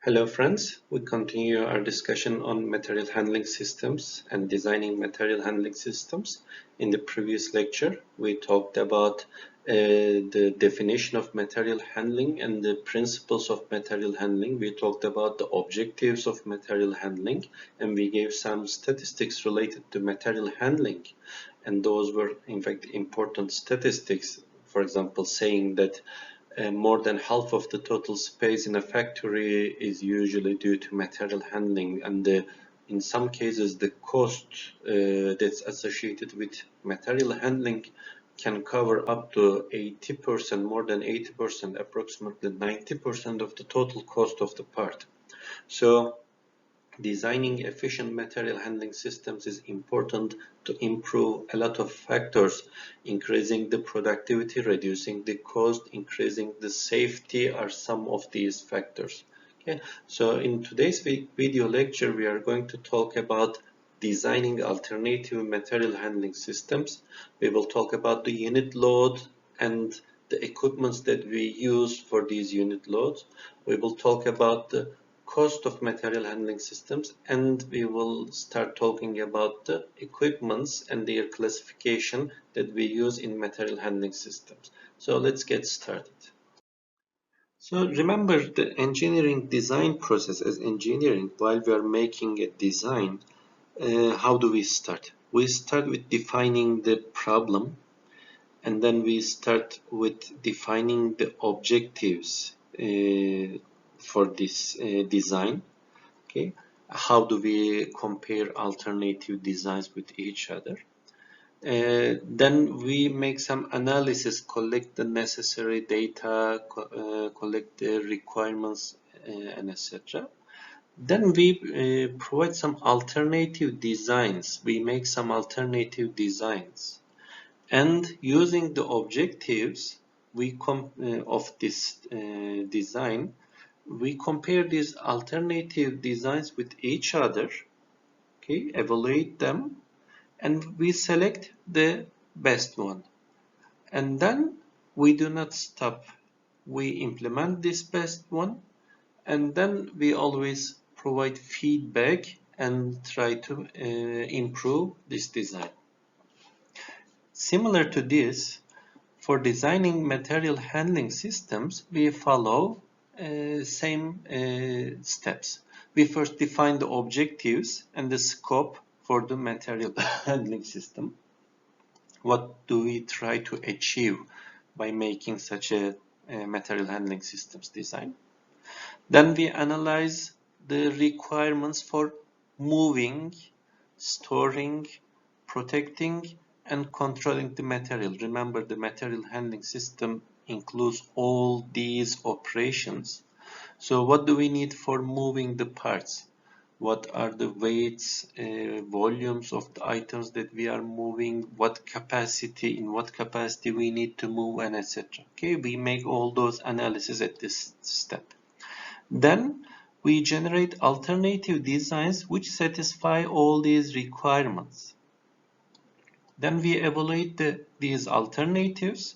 Hello friends, we continue our discussion on material handling systems and designing material handling systems. In the previous lecture, we talked about the definition of material handling and the principles of material handling. We talked about the objectives of material handling, and we gave some statistics related to material handling. And those were in fact important statistics. For example, saying that more than half of the total space in a factory is usually due to material handling, and in some cases the cost that's associated with material handling can cover up to 80%, more than 80%, approximately 90% of the total cost of the part. So designing efficient material handling systems is important to improve a lot of factors. Increasing the productivity, reducing the cost, increasing the safety are some of these factors. Okay, so in today's video lecture, we are going to talk about designing alternative material handling systems. We will talk about the unit load and the equipments that we use for these unit loads. We will talk about the cost of material handling systems, and we will start talking about the equipments and their classification that we use in material handling systems. So let's get started. So remember the engineering design process. As engineering, while we are making a design, how do we start? We start with defining the problem, and then we start with defining the objectives for this design. Okay, how do we compare alternative designs with each other? Then we make some analysis, collect the necessary data, collect the requirements, and etc. Then we provide some alternative designs. We make some alternative designs, and using the objectives of this design, we compare these alternative designs with each other, okay, evaluate them, and we select the best one. And then we do not stop. We implement this best one, and then we always provide feedback and try to improve this design. Similar to this, for designing material handling systems, we follow same steps. We first define the objectives and the scope for the material handling system. What do we try to achieve by making such a material handling systems design? Then we analyze the requirements for moving, storing, protecting, and controlling the material. Remember, the material handling system includes all these operations. So what do we need for moving the parts? What are the weights, volumes of the items that we are moving, what capacity, in what capacity we need to move, and etc. Okay, we make all those analyses at this step. Then we generate alternative designs which satisfy all these requirements. Then we evaluate these alternatives,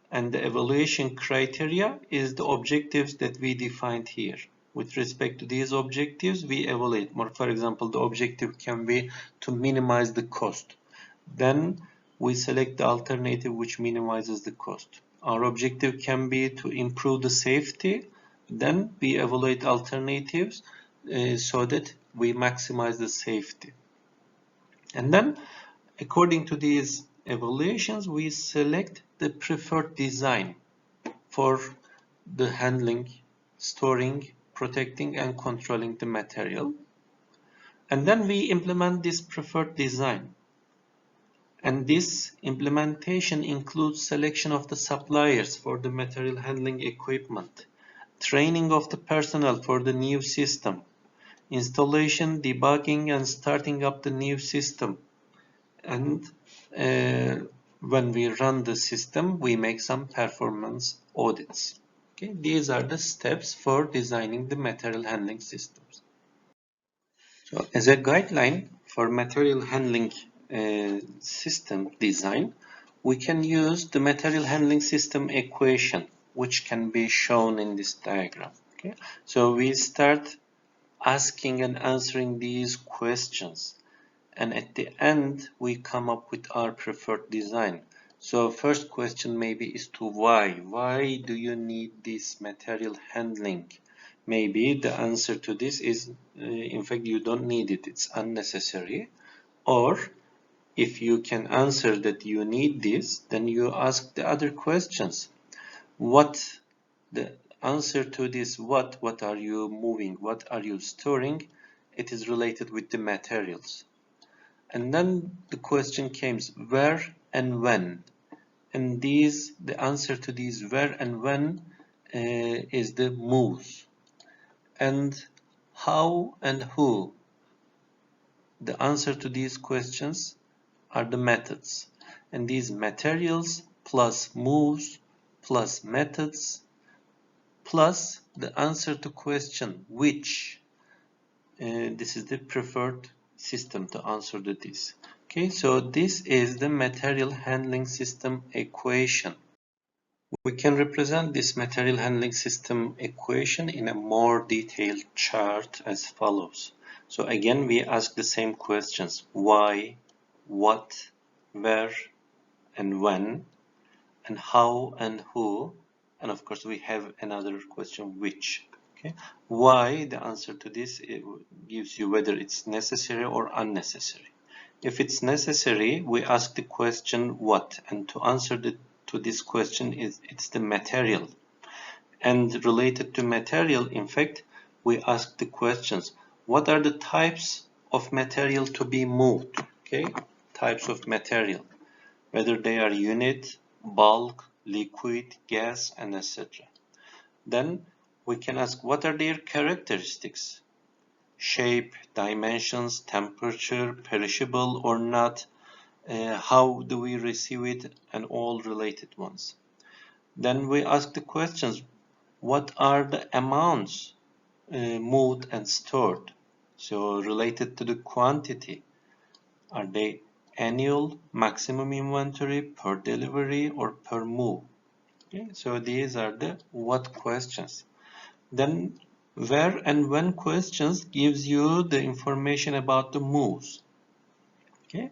and the evaluation criteria is the objectives that we defined here. With respect to these objectives, we evaluate more. For example, the objective can be to minimize the cost. Then we select the alternative which minimizes the cost. Our objective can be to improve the safety. Then we evaluate alternatives so that we maximize the safety. And then, according to these evaluations, we select the preferred design for the handling, storing, protecting, and controlling the material. And then we implement this preferred design. And this implementation includes selection of the suppliers for the material handling equipment, training of the personnel for the new system, installation, debugging, and starting up the new system. And when we run the system, we make some performance audits. Okay, these are the steps for designing the material handling systems. So as a guideline for material handling system design, we can use the material handling system equation, which can be shown in this diagram. Okay, so we start asking and answering these questions, and at the end we come up with our preferred design. So first question maybe is to why do you need this material handling? Maybe the answer to this is in fact you don't need it, it's unnecessary. Or if you can answer that you need this, then you ask the other questions. What the answer to this, what are you moving, what are you storing? It is related with the materials. And then the question comes where and when. And these, the answer to these where and when is the moves. And how and who, the answer to these questions are the methods. And these materials plus moves plus methods plus the answer to question which. This is the preferred system to answer to this. Okay, so this is the material handling system equation. We can represent this material handling system equation in a more detailed chart as follows. So again, we ask the same questions: why, what, where, and when, and how and who, and of course we have another question, which. Okay, why, the answer to this gives you whether it's necessary or unnecessary. If it's necessary, we ask the question what, and to answer to this question it's the material. And related to material, in fact, we ask the questions: what are the types of material to be moved? Okay, types of material, whether they are unit, bulk, liquid, gas, and etc. Then we can ask what are their characteristics: shape, dimensions, temperature, perishable or not, how do we receive it, and all related ones. Then we ask the questions: what are the amounts moved and stored? So related to the quantity, are they annual, maximum inventory, per delivery, or per move? Okay, so these are the what questions. Then where and when questions gives you the information about the moves. Okay,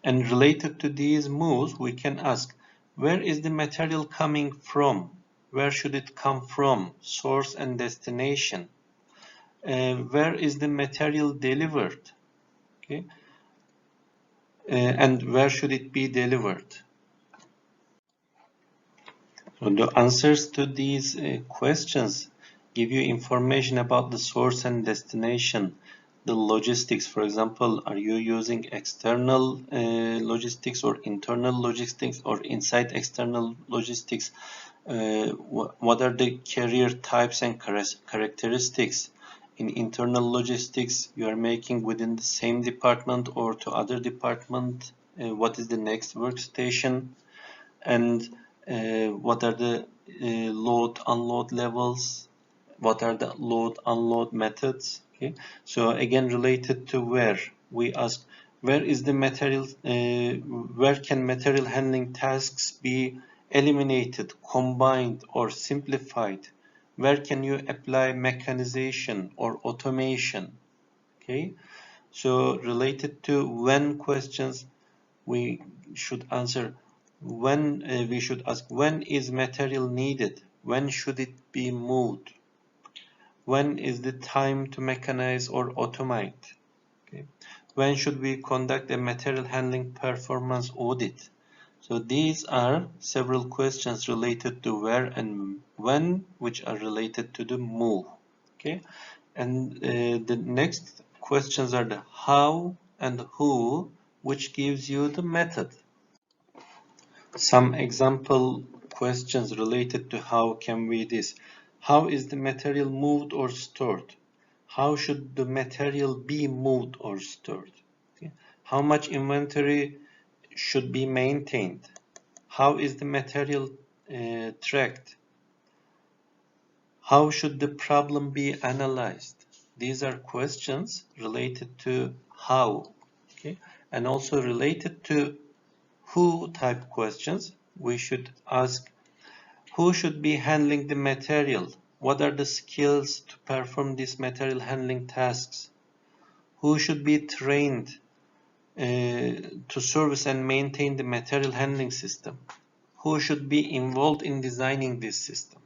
and related to these moves, we can ask where is the material coming from? Where should it come from? Source and destination. Where is the material delivered? Okay, and where should it be delivered? So the answers to these questions give you information about the source and destination, the logistics. For example, are you using external logistics or internal logistics or inside external logistics? What are the carrier types and characteristics? In internal logistics, you are making within the same department or to other department. What is the next workstation? And what are the load unload levels, what are the load unload methods. Okay, so again related to where, we ask where is the material, where can material handling tasks be eliminated, combined, or simplified? Where can you apply mechanization or automation? Okay, so related to when questions, we should answer when, we should ask when is material needed, when should it be moved, when is the time to mechanize or automate. Okay, when should we conduct a material handling performance audit. So these are several questions related to where and when, which are related to the move. Okay, and the next questions are the how and who, which gives you the method. Some example questions related to how can we this. How is the material moved or stored? How should the material be moved or stored? Okay. How much inventory should be maintained? How is the material tracked? How should the problem be analyzed? These are questions related to how. Okay, and also related to who type questions, we should ask who should be handling the material, What are the skills to perform these material handling tasks? Who should be trained to service and maintain the material handling system? Who should be involved in designing this system?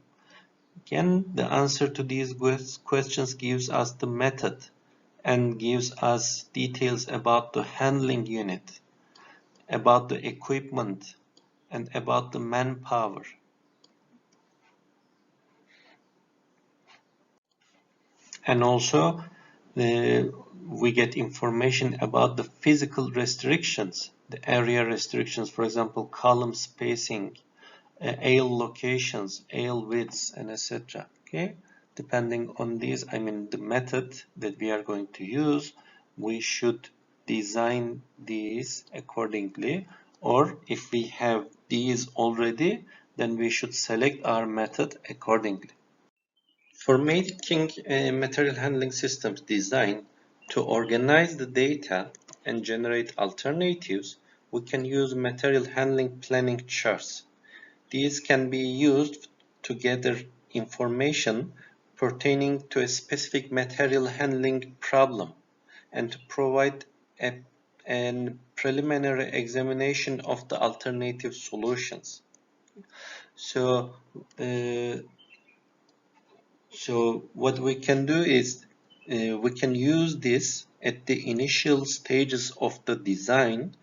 Again, the answer to these questions gives us the method and gives us details about the handling unit, about the equipment, and about the manpower. And also, we get information about the physical restrictions, the area restrictions, for example, column spacing, aisle locations, aisle widths, and etc. Okay, depending on these, I mean the method that we are going to use, we should design these accordingly, or if we have these already, then we should select our method accordingly. For making material handling systems design to organize the data and generate alternatives, we can use material handling planning charts. These can be used to gather information pertaining to a specific material handling problem and to provide a preliminary examination of the alternative solutions. So, what we can do is we can use this at the initial stages of the design,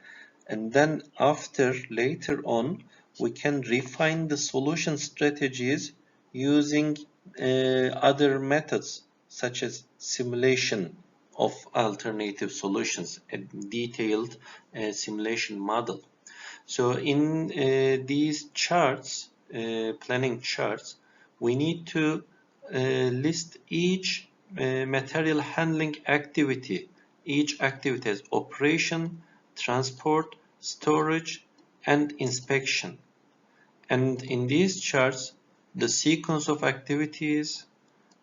and then later on we can refine the solution strategies using other methods such as simulation of alternative solutions, a detailed simulation model. So in these charts, planning charts, we need to list each material handling activity, each activity as operation, transport, storage, and inspection. And in these charts, the sequence of activities,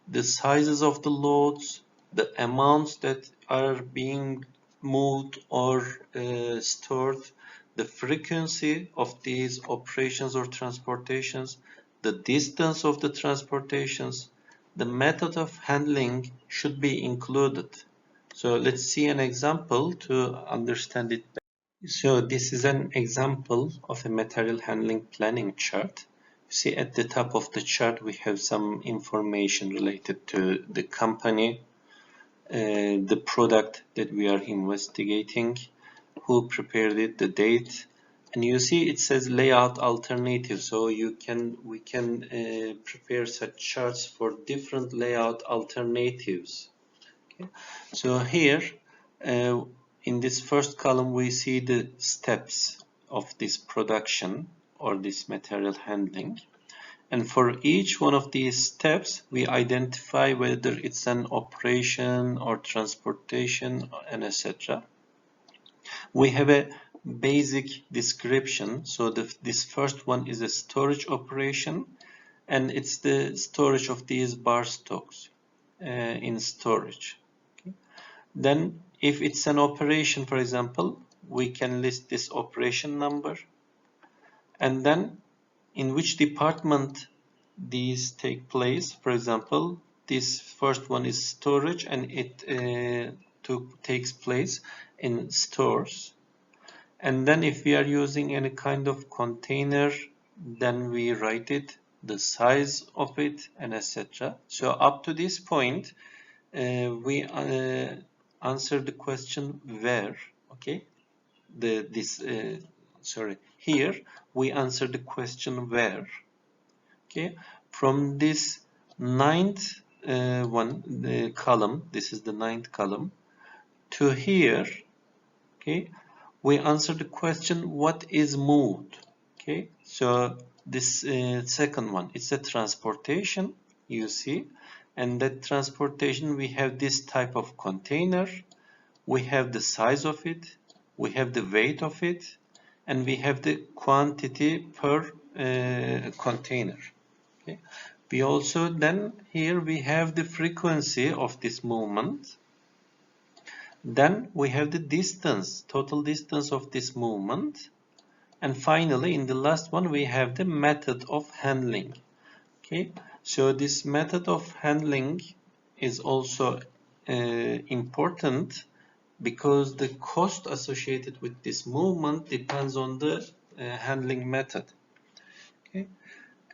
the sizes of the loads, the amounts that are being moved or stored, the frequency of these operations or transportations, the distance of the transportations, the method of handling should be included. So let's see an example to understand it better. So this is an example of a material handling planning chart. You see at the top of the chart we have some information related to the company, the product that we are investigating, who prepared it, the date, and you see it says layout alternative. So we can prepare such charts for different layout alternatives. Okay. So here in this first column we see the steps of this production or this material handling, and for each one of these steps we identify whether it's an operation or transportation and etc. We have a basic description. So this first one is a storage operation, and it's the storage of these bar stocks in storage. Okay. Then if it's an operation, for example, we can list this operation number, and then in which department these take place. For example, this first one is storage, and it takes place in stores. And then if we are using any kind of container, then we write it, the size of it, and etc. So up to this point, we answer the question where. Okay, here we answer the question where. Okay, from this ninth column, this is the ninth column, to here. Okay, we answer the question what is moved. Okay, so this second one, it's a transportation, you see, and that transportation we have this type of container, we have the size of it, we have the weight of it, and we have the quantity per container. Okay. We also then here we have the frequency of this movement. Then we have the distance, total distance of this movement. And finally, in the last one, we have the method of handling. Okay, So this method of handling is also important because the cost associated with this movement depends on the handling method. Okay?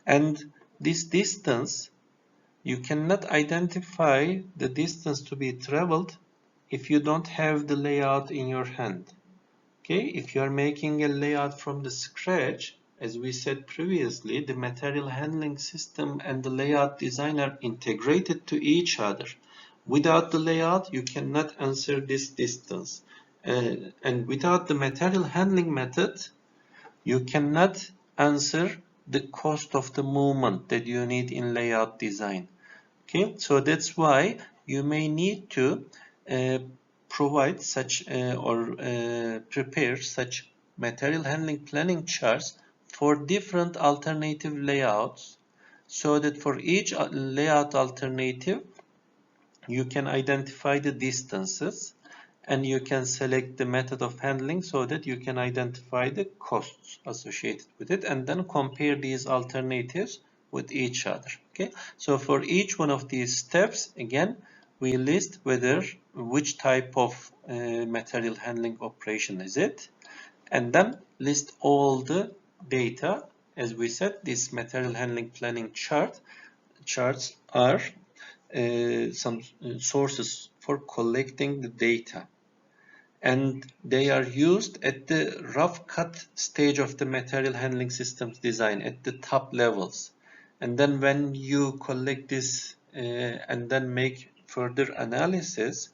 And this distance, you cannot identify the distance to be traveled if you don't have the layout in your hand. Okay, if you are making a layout from the scratch, as we said previously, the material handling system and the layout design are integrated to each other. Without the layout, you cannot answer this distance. And without the material handling method, you cannot answer the cost of the movement that you need in layout design. Okay, so that's why you may need to uh, provide such or prepare such material handling planning charts for different alternative layouts, so that for each layout alternative you can identify the distances and you can select the method of handling so that you can identify the costs associated with it and then compare these alternatives with each other. Okay, so for each one of these steps, again, we list which type of material handling operation is it, and then list all the data. As we said, this material handling planning charts are some sources for collecting the data, and they are used at the rough cut stage of the material handling systems design at the top levels. And then when you collect this and then make further analysis,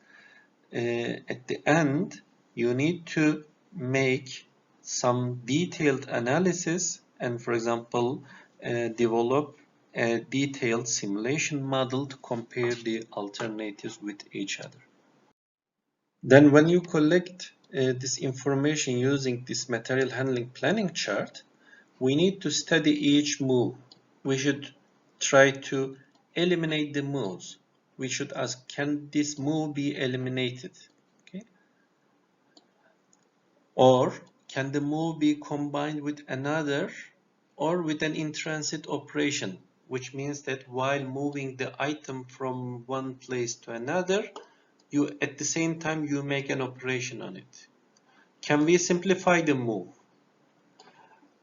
at the end you need to make some detailed analysis and, for example, develop a detailed simulation model to compare the alternatives with each other. Then when you collect this information using this material handling planning chart, we need to study each move. We should try to eliminate the moves. We should ask, can this move be eliminated? Okay. Or can the move be combined with another or with an in-transit operation, which means that while moving the item from one place to another, you at the same time you make an operation on it. Can we simplify the move?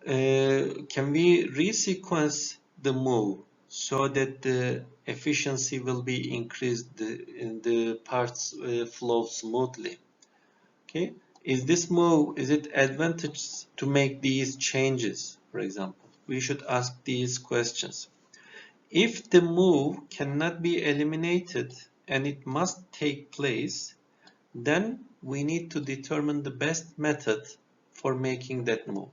Can we resequence the move so that the efficiency will be increased, the parts flow smoothly? Okay, is this move, is it advantageous to make these changes? For example, we should ask these questions. If the move cannot be eliminated and it must take place, then we need to determine the best method for making that move.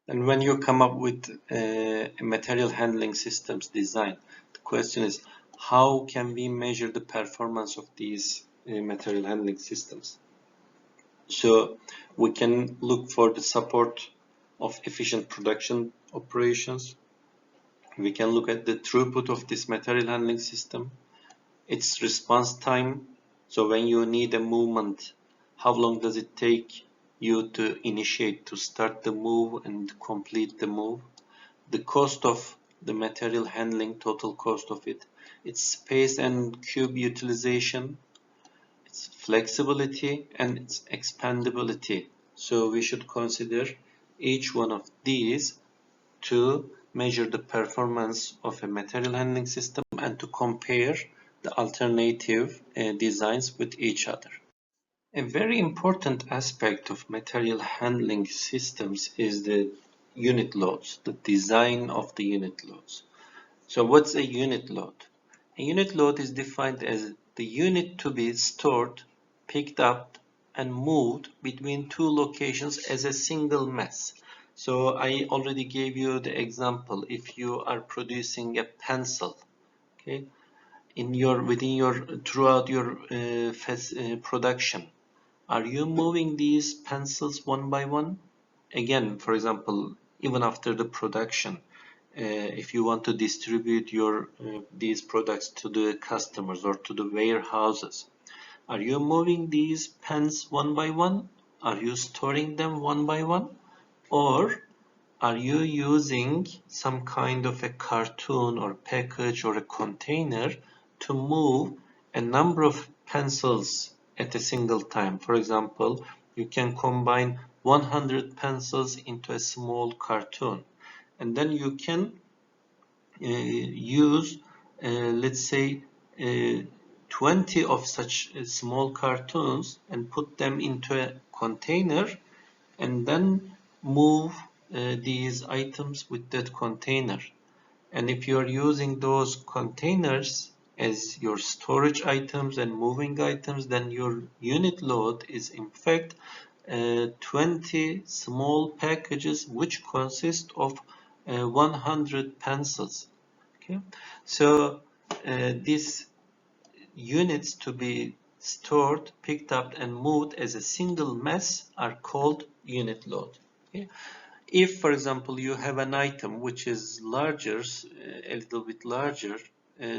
And when you come up with a material handling systems design, the question is, how can we measure the performance of these material handling systems? So we can look for the support of efficient production operations. We can look at the throughput of this material handling system, its response time. So when you need a movement, how long does it take you to initiate, to start the move and complete the move? The cost of the material handling, total cost of it, its space and cube utilization, its flexibility, and its expandability. So we should consider each one of these to measure the performance of a material handling system and to compare the alternative designs with each other. A very important aspect of material handling systems is the unit loads, the design of the unit loads. So what's a unit load? A unit load is defined as the unit to be stored, picked up, and moved between two locations as a single mass. So I already gave you the example. If you are producing a pencil, okay, throughout your production, are you moving these pencils one by one? Again, for example, even after the production, if you want to distribute these products to the customers or to the warehouses, are you moving these pens one by one? Are you storing them one by one? Or are you using some kind of a cartoon or package or a container to move a number of pencils at a single time? For example, you can combine 100 pencils into a small cartoon, and then you can use, let's say, 20 of such small cartoons and put them into a container, and then move these items with that container. And if you are using those containers as your storage items and moving items, then your unit load is in fact 20 small packages which consist of 100 pencils. Okay, so these units to be stored, picked up, and moved as a single mass are called unit load. Okay? If, for example, you have an item which is larger, a little bit larger,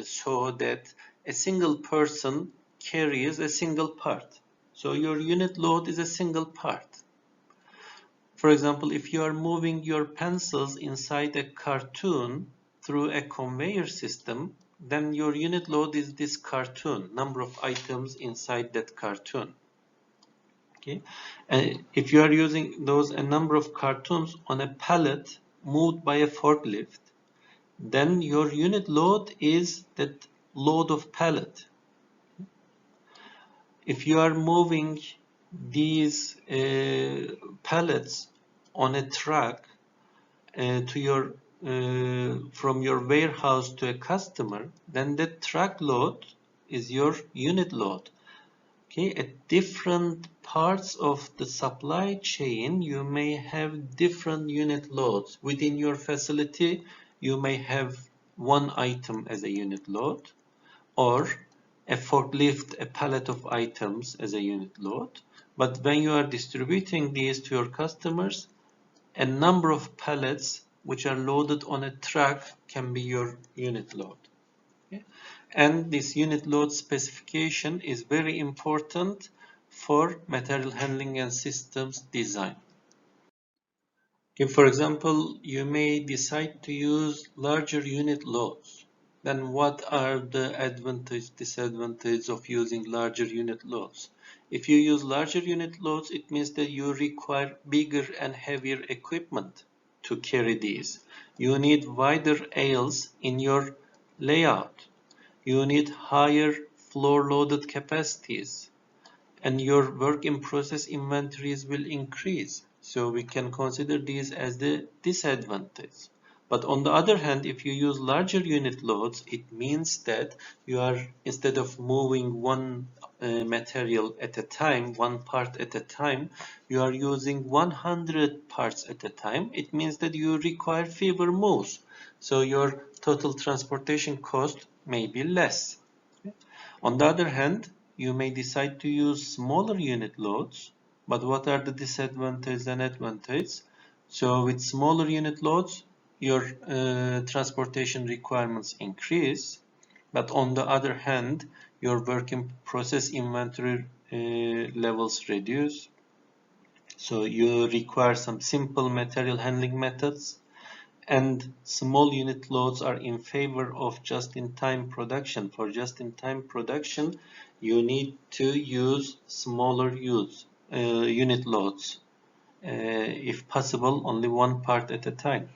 so that a single person carries a single part. So your unit load is a single part. For example, if you are moving your pencils inside a cartoon through a conveyor system, then your unit load is this cartoon, number of items inside that cartoon. Okay, and if you are using those a number of cartoons on a pallet moved by a forklift, then your unit load is that load of pallet. If you are moving these pallets on a truck to your from your warehouse to a customer, then the truck load is your unit load. Okay, at different parts of the supply chain, you may have different unit loads. Within your facility, you may have one item as a unit load, or a forklift, a pallet of items as a unit load. But when you are distributing these to your customers, a number of pallets which are loaded on a truck can be your unit load. Okay? And this unit load specification is very important for material handling and systems design. If, for example, you may decide to use larger unit loads, then what are the advantages, disadvantages of using larger unit loads? If you use larger unit loads, it means that you require bigger and heavier equipment to carry these. You need wider aisles in your layout. You need higher floor loaded capacities, and your work in process inventories will increase. So we can consider these as the disadvantage. But on the other hand, if you use larger unit loads, it means that you are, instead of moving one material at a time, one part at a time, you are using 100 parts at a time. It means that you require fewer moves. So your total transportation cost may be less. On the other hand, you may decide to use smaller unit loads, but what are the disadvantages and advantages? So with smaller unit loads, your transportation requirements increase, but on the other hand, your work in process inventory levels reduce. So you require some simple material handling methods, and small unit loads are in favor of just-in-time production. For just-in-time production, you need to use smaller unit loads. If possible, only one part at a time.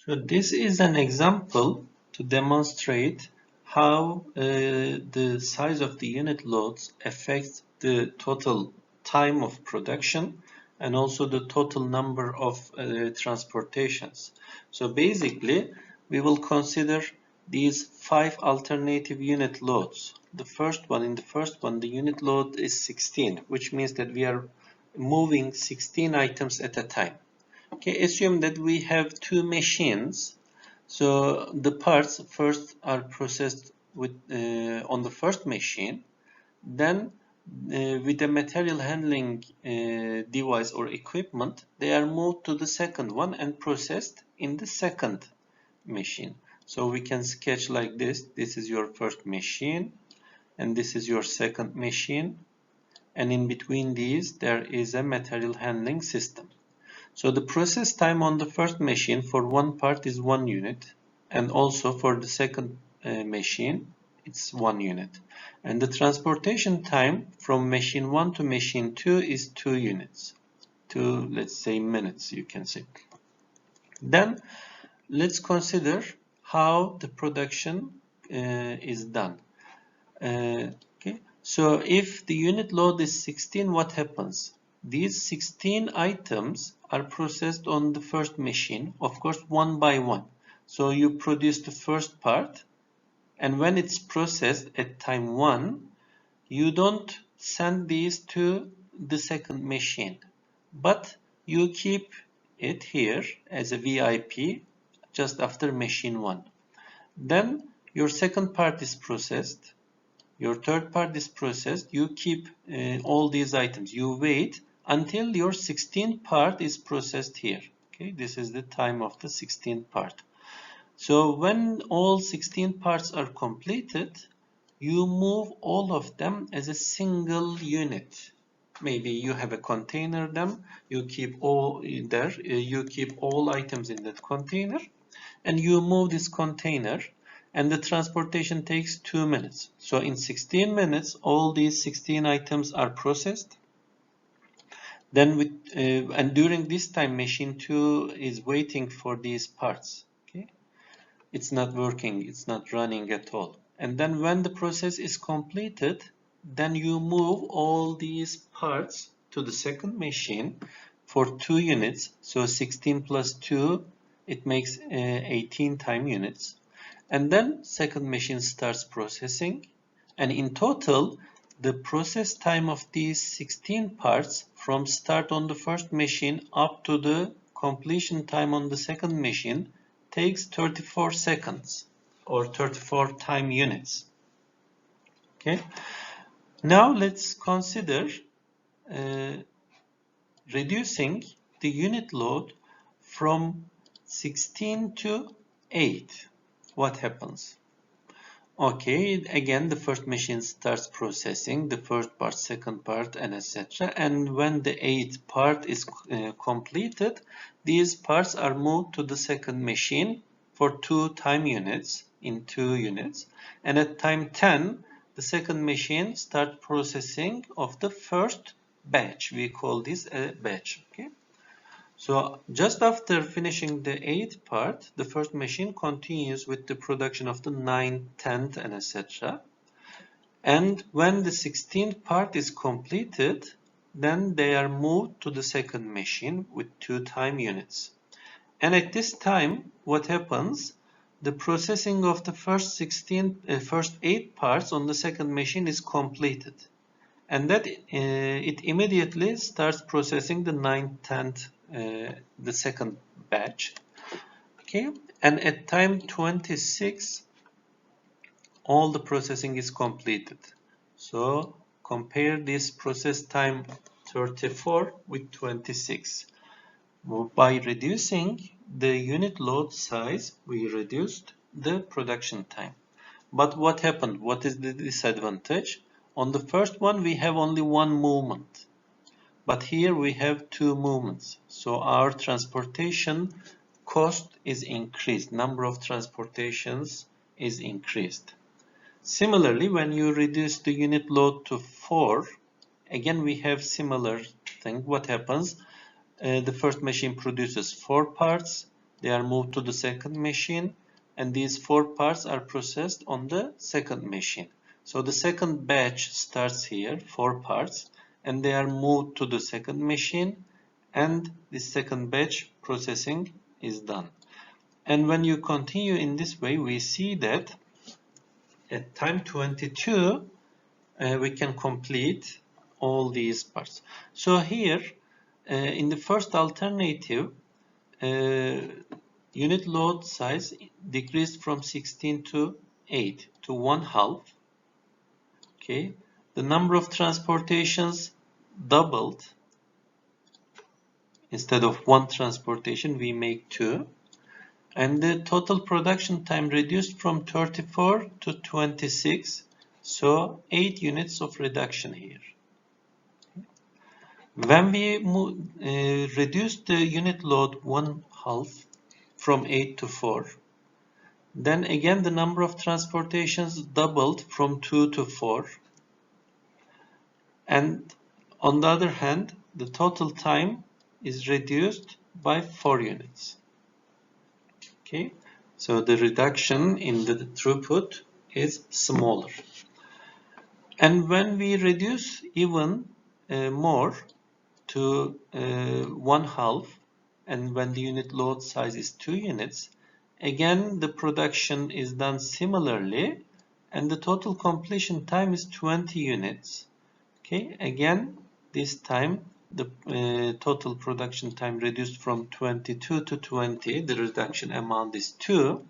So this is an example to demonstrate how the size of the unit loads affects the total time of production and also the total number of transportations. So basically, we will consider these 5 alternative unit loads. In the first one, the unit load is 16, which means that we are moving 16 items at a time. Okay, assume that we have 2 machines. So the parts first are processed with on the first machine, then with a material handling device or equipment, they are moved to the second one and processed in the second machine. So we can sketch like this. This is your first machine, and this is your second machine, and in between these there is a material handling system. So the process time on the first machine for one part is 1 unit, and also for the second machine it's 1 unit. And the transportation time from machine 1 to machine 2 is 2 units. 2, let's say, minutes, you can say. Then let's consider how the production is done. Okay, so if the unit load is 16, what happens? These 16 items are processed on the first machine, of course, one by one. So you produce the first part, and when it's processed at time 1, you don't send these to the second machine, but you keep it here as a VIP just after machine 1. Then your second part is processed, your third part is processed, you keep all these items, you wait until your 16th part is processed here. Okay, this is the time of the 16th part. So when all 16 parts are completed, you move all of them as a single unit. Maybe you have a container them, you keep all there, you keep all items in that container, and you move this container, and the transportation takes 2 minutes. So in 16 minutes, all these 16 items are processed. Then and during this time, machine 2 is waiting for these parts. Okay, it's not working, it's not running at all. And then when the process is completed, then you move all these parts to the second machine for 2 units. So 16 plus 2, it makes 18 time units. And then second machine starts processing, and in total the process time of these 16 parts from start on the first machine up to the completion time on the second machine takes 34 seconds or 34 time units. Okay, now let's consider reducing the unit load from 16 to 8. What happens? Okay, again the first machine starts processing the first part, second part, and etc. And when the 8th part is completed, these parts are moved to the second machine for 2 time units in 2 units. And at time 10, the second machine starts processing of the first batch. We call this a batch. Okay. So just after finishing the 8th part, the first machine continues with the production of the 9th, 10th, and etc. And when the 16th part is completed, then they are moved to the second machine with 2 time units. And at this time, what happens? The processing of the first 8 parts on the second machine is completed. And that it immediately starts processing the 9th, 10th, the second batch. Okay, and at time 26, all the processing is completed. So compare this process time 34 with 26. By reducing the unit load size, we reduced the production time. But what happened? What is the disadvantage? On the first one, we have only one movement. But here we have 2 movements. So our transportation cost is increased. Number of transportations is increased. Similarly, when you reduce the unit load to 4, again we have similar thing. What happens? The first machine produces 4 parts. They are moved to the second machine, and these 4 parts are processed on the second machine. So the second batch starts here, 4 parts, and they are moved to the second machine, and the second batch processing is done. And when you continue in this way, we see that at time 22, we can complete all these parts. So here, in the first alternative, unit load size decreased from 16 to 8 to 1/2. Okay, the number of transportations doubled. Instead of 1 transportation, we make 2. And the total production time reduced from 34 to 26. So 8 units of reduction here. When we reduce the unit load 1/2 from 8 to 4, then again the number of transportations doubled from 2 to 4, and on the other hand the total time is reduced by 4 units. Okay, so the reduction in the throughput is smaller. And when we reduce even more to 1/2, and when the unit load size is 2 units, again the production is done similarly, and the total completion time is 20 units. Okay, again this time the total production time reduced from 22 to 20, the reduction amount is 2,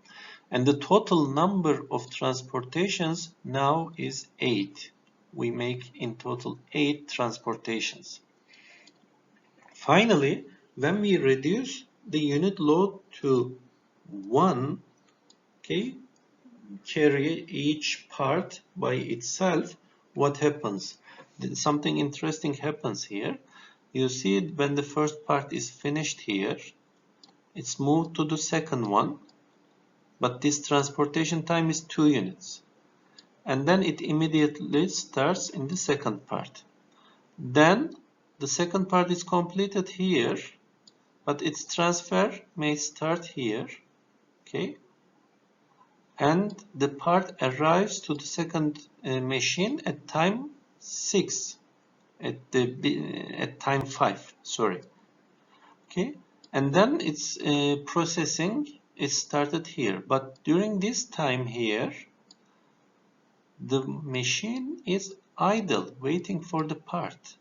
and the total number of transportations now is 8. We make in total 8 transportations. Finally, when we reduce the unit load to 1, okay, carry each part by itself, what happens? Something interesting happens here. You see when the first part is finished here, it's moved to the second one, but this transportation time is 2 units. And then it immediately starts in the second part. Then the second part is completed here, but its transfer may start here, okay? And the part arrives to the second machine at time 6, at time 5, sorry. Okay, and then its processing is started here. But during this time here, the machine is idle, waiting for the part.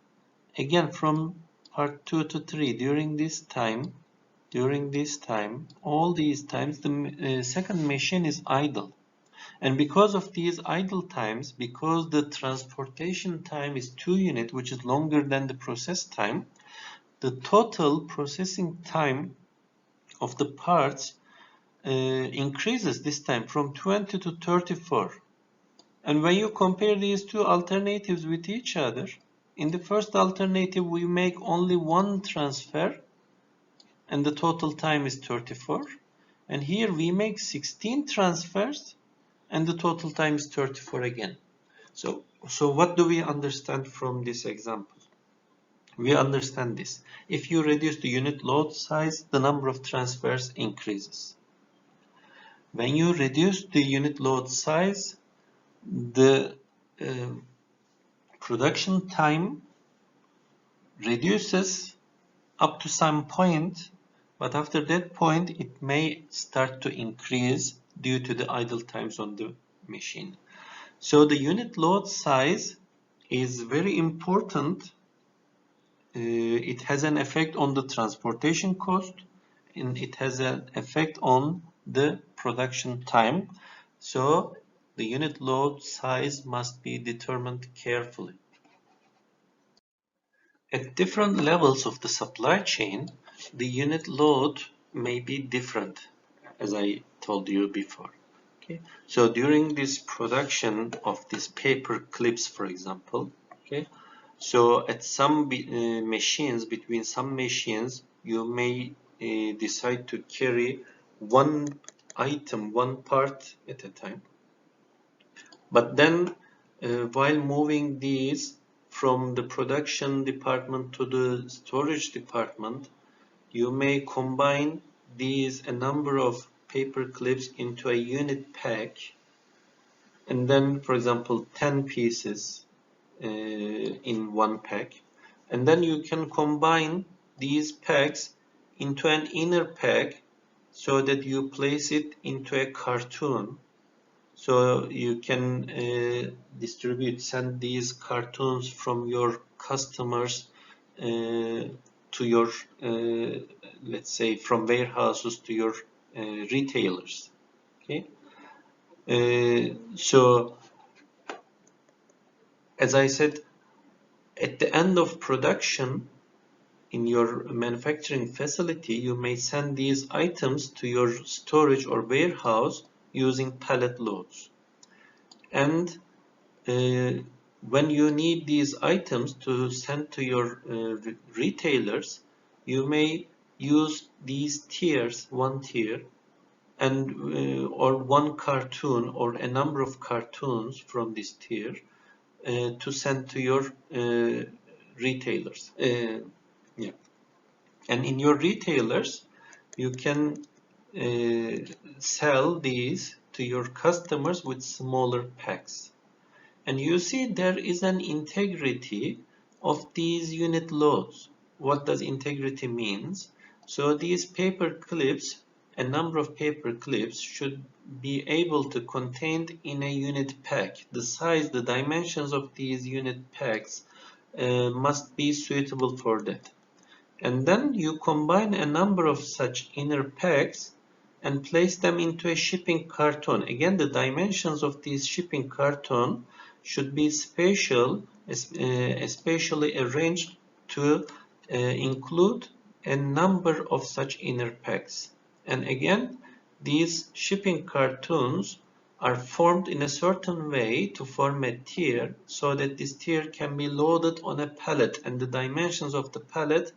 Again, from part 2 to 3, during this time, all these times, the second machine is idle. And because of these idle times, because the transportation time is 2 units, which is longer than the process time, the total processing time of the parts increases this time from 20 to 34. And when you compare these two alternatives with each other, in the first alternative we make only one transfer and the total time is 34. And here we make 16 transfers and the total time is 34 again. So what do we understand from this example? We understand this. If you reduce the unit load size, the number of transfers increases. When you reduce the unit load size, the production time reduces up to some point, but after that point it may start to increase due to the idle times on the machine. So the unit load size is very important. It has an effect on the transportation cost, and it has an effect on the production time. So the unit load size must be determined carefully. At different levels of the supply chain, the unit load may be different, as I told you before. Okay. So during this production of these paper clips, for example, okay, so at some machines, between some machines, you may decide to carry one item, one part at a time. But then while moving these from the production department to the storage department, you may combine these a number of paper clips into a unit pack, and then, for example, 10 pieces in one pack, and then you can combine these packs into an inner pack so that you place it into a cartoon, so you can send these cartoons from your customers to your let's say from warehouses to your retailers. Okay, so as I said, at the end of production in your manufacturing facility, you may send these items to your storage or warehouse using pallet loads. And when you need these items to send to your retailers, you may use these tiers, one tier, and or one cartoon or a number of cartoons from this tier to send to your retailers. Yeah. And in your retailers, you can sell these to your customers with smaller packs. And you see there is an integrity of these unit loads. What does integrity means? So these paper clips, a number of paper clips should be able to contained in a unit pack. The size, the dimensions of these unit packs must be suitable for that. And then you combine a number of such inner packs and place them into a shipping carton. Again, the dimensions of these shipping carton should be spatially arranged to include a number of such inner packs. And again, these shipping cartons are formed in a certain way to form a tier so that this tier can be loaded on a pallet, and the dimensions of the pallet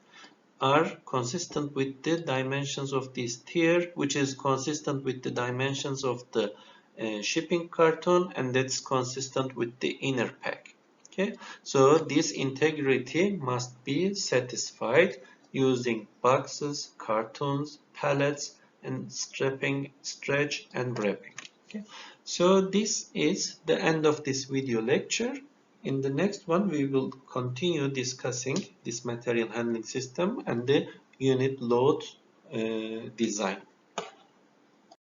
are consistent with the dimensions of this tier, which is consistent with the dimensions of the shipping carton, and that's consistent with the inner pack. Okay, so this integrity must be satisfied using boxes, cartons, pallets, and strapping, stretch, and wrapping. Okay, so this is the end of this video lecture. In the next one, we will continue discussing this material handling system and the unit load design.